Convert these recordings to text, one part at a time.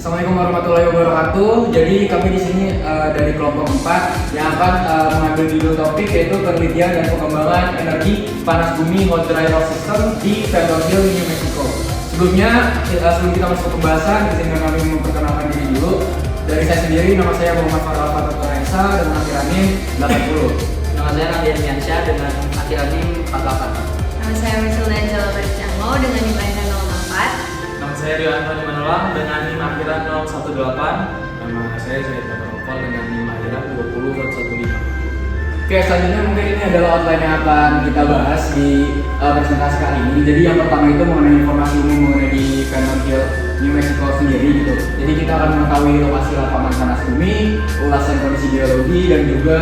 Assalamualaikum warahmatullahi wabarakatuh. Jadi kami di sini dari kelompok 4 yang akan mengambil judul topik yaitu penelitian dan pengembangan energi panas bumi hot dry rock system di Phantom Hill, New Mexico. Sebelum kita masuk ke pembahasan, izinkan kami memperkenalkan diri dulu. Dari saya sendiri, nama saya Muhammad Farah Fatur Esa dengan akhir NIM 80. Nama saya Nadia Miansyah dengan akhir NIM 48. Nama saya Misalda Angela Bercano dengan NIM akhir 04. Nama saya Rio Antoni Manolang dengan NIM akhiran 018. Nama saya Zaid Babarokol dengan NIM akhiran 20115. Oke, selanjutnya mungkin ini adalah outline yang akan kita bahas di presentasi kali ini. Jadi yang pertama itu mengenai informasi umum mengenai di Phantom Hill, New Mexico sendiri gitu. Jadi kita akan mengetahui lokasi lapangan panas bumi, ulasan kondisi geologi, dan juga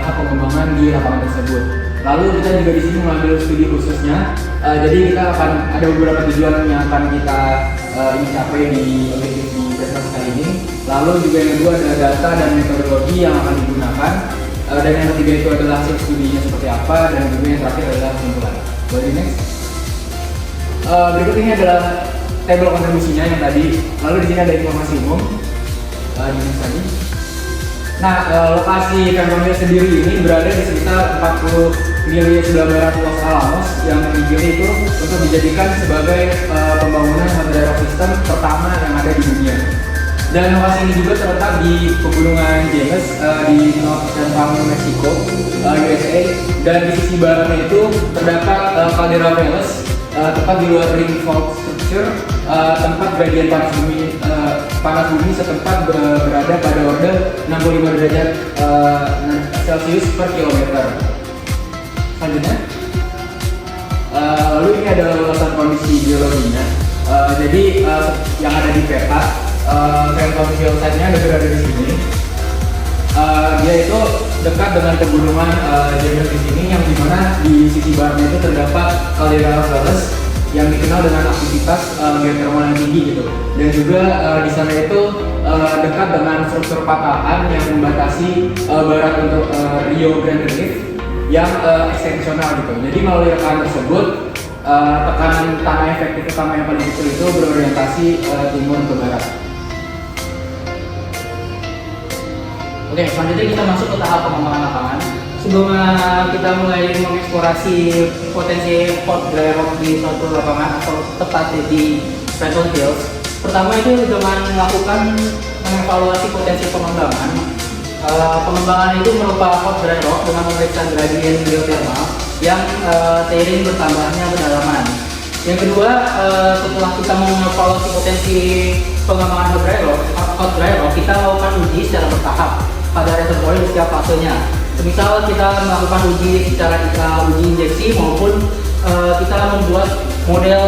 tahap pengembangan di lapangan tersebut. Lalu kita juga di sini mengambil studi khususnya. Jadi kita akan ada beberapa tujuan yang akan kita ingin capai di presentasi kali ini. Lalu juga yang kedua ada data dan metodologi yang akan digunakan. Dan yang ketiga itu adalah hasil studinya seperti apa, dan juga yang terakhir adalah kesimpulan. Boleh next. Berikut ini adalah tabel kontribusinya yang tadi. Lalu di sini ada informasi umum. Di next tadi. Nah, lokasi Phantom Hill sendiri ini berada di sekitar 40 mil sebelah barat Los Alamos yang dipilih itu untuk dijadikan sebagai pembangunan hot dry rock system pertama yang ada di dunia. Dan lokasi ini juga terletak di pegunungan James di North Central New Mexico, USA. Dan di sisi baratnya itu terdapat Caldera Valles, tepat di luar ring fault structure, tempat gradien panas bumi setempat berada pada orde 65 derajat Celcius per kilometer. Selanjutnya, lalu ini adalah ulasan kondisi geologinya. Jadi yang ada di peta Phantom Hill site-nya berada di sini. Dia itu dekat dengan pegunungan James di sini, yang dimana di sisi baratnya itu terdapat Caldera Valles yang dikenal dengan aktivitas geothermal yang tinggi gitu. Dan juga di sana itu dekat dengan struktur patahan yang membatasi barat untuk Rio Grande Rift yang ekstensional gitu. Jadi melalui rekaman tersebut tekanan tanah efektif utama yang paling kecil itu berorientasi timur ke barat. Oke, selanjutnya kita masuk ke tahap pengembangan lapangan. Sebelum kita mulai mengeksplorasi potensi hot dry rock di suatu lapangan atau tepatnya di Phantom Hills, pertama itu dengan melakukan mengevaluasi potensi pengembangan. Pengembangan itu merupakan hot dry rock dengan memeriksa gradien geothermal yang seiring bertambahnya kedalaman. Yang kedua, setelah kita mengevaluasi potensi pengembangan hot dry rock, kita lakukan uji secara bertahap pada reservoir di setiap fasenya. Misal kita melakukan uji secara uji injeksi maupun kita membuat model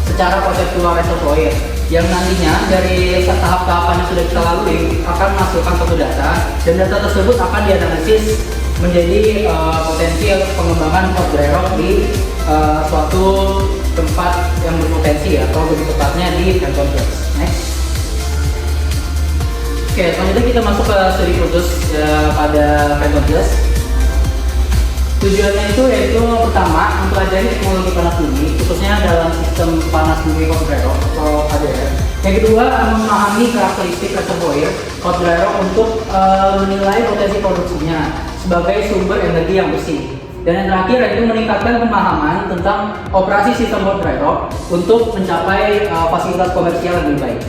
secara konseptual reservoir yang nantinya dari tahap-tahapan yang sudah kita lalui akan menghasilkan suatu data, dan data tersebut akan dianalisis menjadi potensi pengembangan hot dry rock di suatu tempat yang berpotensi atau lebih tepatnya di Phantom Hills. Next. Oke, selanjutnya kita masuk ke studi khusus pada Phantom Hills. Tujuannya itu yaitu pertama, mempelajari teknologi panas bumi, khususnya dalam sistem panas bumi hot dry rock atau HDR. Yang kedua, memahami karakteristik reservoir hot dry rock untuk menilai potensi produksinya sebagai sumber energi yang bersih. Dan yang terakhir yaitu meningkatkan pemahaman tentang operasi sistem hot dry rock untuk mencapai fasilitas komersial yang lebih baik.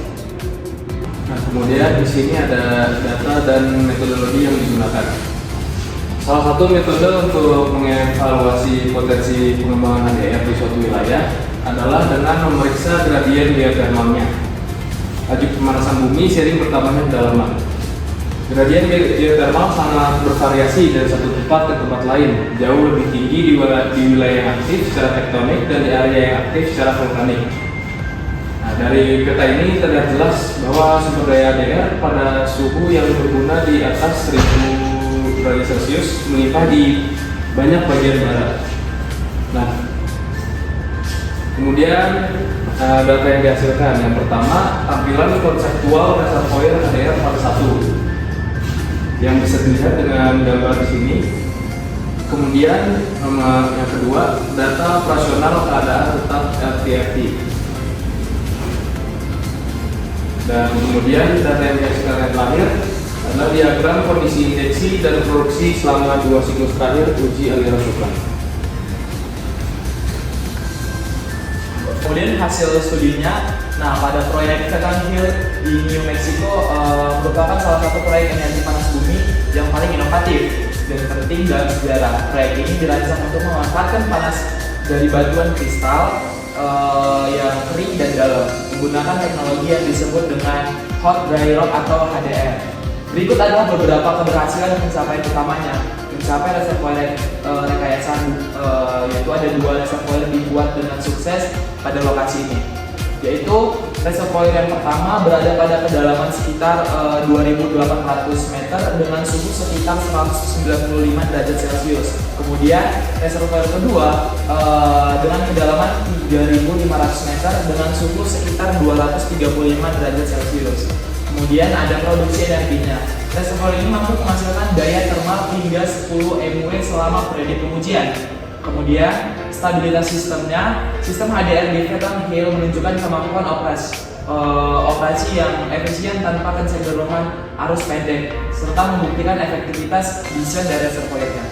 Nah, kemudian di sini ada data dan metodologi yang digunakan. Salah satu metode untuk mengevaluasi potensi pengembangan HDR di suatu wilayah adalah dengan memeriksa gradien geothermalnya. Laju pemanasan bumi sering bertambahnya kedalaman. Gradien geothermal sangat bervariasi dari satu tempat ke tempat lain, jauh lebih tinggi di wilayah yang aktif secara tektonik dan di area yang aktif secara vulkanik. Nah, dari peta ini terlihat jelas bahwa sumber daya HDR pada suhu yang berguna di atas 1000 derajat Celcius melimpah di banyak bagian barat. Nah, kemudian data yang dihasilkan, yang pertama tampilan konseptual reservoir HDR pada 1 yang bisa dilihat dengan gambar di sini. Kemudian yang kedua, data operasional keadaan tetap LTFT. Dan kemudian data yang dihasilkan yang terakhir adalah diagram kondisi injeksi dan produksi selama 2 siklus terakhir uji aliran supply. Kemudian hasil studinya, nah pada proyek Pheton Hill di New Mexico merupakan salah satu proyek energi panas bumi yang paling inovatif dan penting dalam sejarah. Proyek ini dirancang untuk memanfaatkan panas dari batuan kristal yang kering dan dalam menggunakan teknologi yang disebut dengan hot dry rock atau HDR. Berikut adalah beberapa keberhasilan pencapaian utamanya. Mencapai reservoir rekayasa, yaitu ada 2 reservoir dibuat dengan sukses pada lokasi ini, yaitu reservoir yang pertama berada pada kedalaman sekitar 2.800 meter dengan suhu sekitar 195 derajat Celcius. Kemudian reservoir kedua dengan kedalaman 3.500 meter dengan suhu sekitar 235 derajat Celcius. Kemudian ada produksi energinya. Reservoir ini mampu menghasilkan daya termal hingga 10 MW selama periode pengujian. Kemudian stabilitas sistemnya, sistem HDR di Pheton Hill menunjukkan kemampuan operasi yang efisien tanpa kecenderungan arus pendek, serta membuktikan efektivitas desain dari reservoirnya.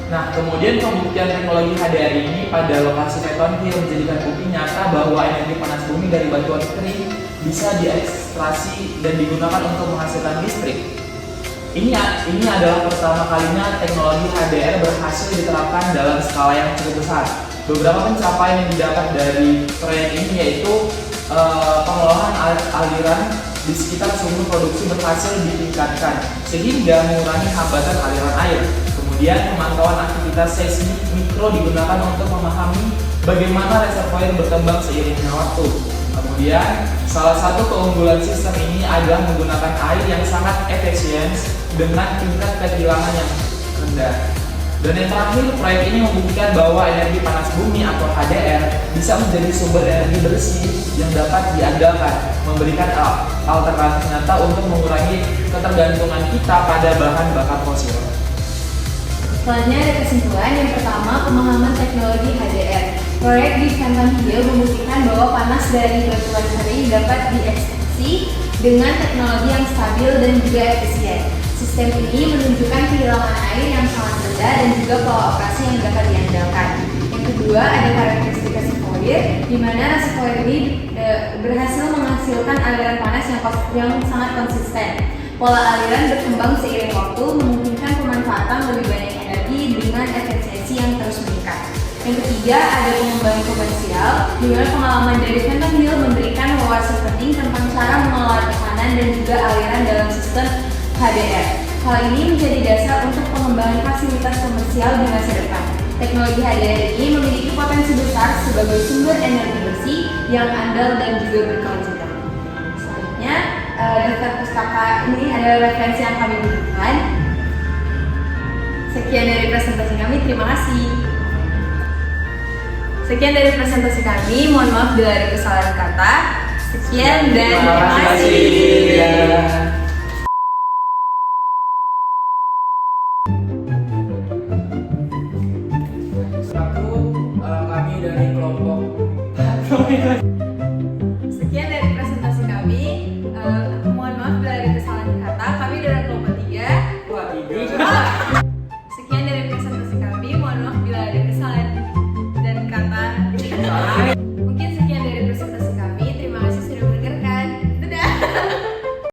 Nah, kemudian pembuktian teknologi HDR ini pada lokasi Pheton Hill menjadikan bukti nyata bahwa energi panas bumi dari batuan kering bisa diekstraksi dan digunakan untuk menghasilkan listrik. Ini adalah pertama kalinya teknologi HDR berhasil diterapkan dalam skala yang cukup besar. Beberapa pencapaian yang didapat dari proyek ini yaitu pengolahan aliran di sekitar sumber produksi berhasil ditingkatkan sehingga mengurangi hambatan aliran air. Kemudian pemantauan aktivitas seismik mikro digunakan untuk memahami bagaimana reservoir berkembang seiringnya waktu. Kemudian salah satu keunggulan sistem ini adalah menggunakan air yang sangat efisien dengan tingkat kehilangan yang rendah. Dan yang terakhir, proyek ini membuktikan bahwa energi panas bumi atau HDR bisa menjadi sumber energi bersih yang dapat diandalkan, memberikan alternatif nyata untuk mengurangi ketergantungan kita pada bahan bakar fosil. Selanjutnya ada kesimpulan. Yang pertama, pemahaman teknologi HDR. Proyek di Pheton Hill membuktikan bahwa panas dari batuan kering dapat diekstraksi dengan teknologi yang stabil dan juga efisien. Sistem ini menunjukkan kehilangan air yang sangat rendah dan juga pola operasi yang dapat diandalkan. Yang kedua, ada karakteristik reservoir, di mana reservoir ini berhasil menghasilkan aliran panas yang sangat konsisten. Pola aliran berkembang seiring waktu, memungkinkan pemanfaatan lebih banyak energi dengan efisiensi yang terus meningkat. Yang ketiga, ada pengembangan komersial, di mana pengalaman dari Pheton Hill memberikan wawasan penting tentang cara mengelola tekanan dan juga aliran dalam sistem HDR. Hal ini menjadi dasar untuk pengembangan fasilitas komersial di masa depan. Teknologi HDR ini memiliki potensi besar sebagai sumber energi bersih yang andal dan juga berkelanjutan. Selanjutnya, daftar pustaka ini adalah referensi yang kami berikan. Sekian dari presentasi kami, terima kasih. Sekian dari presentasi kami, mohon maaf bila ada kesalahan kata. Sekian dan terima kasih.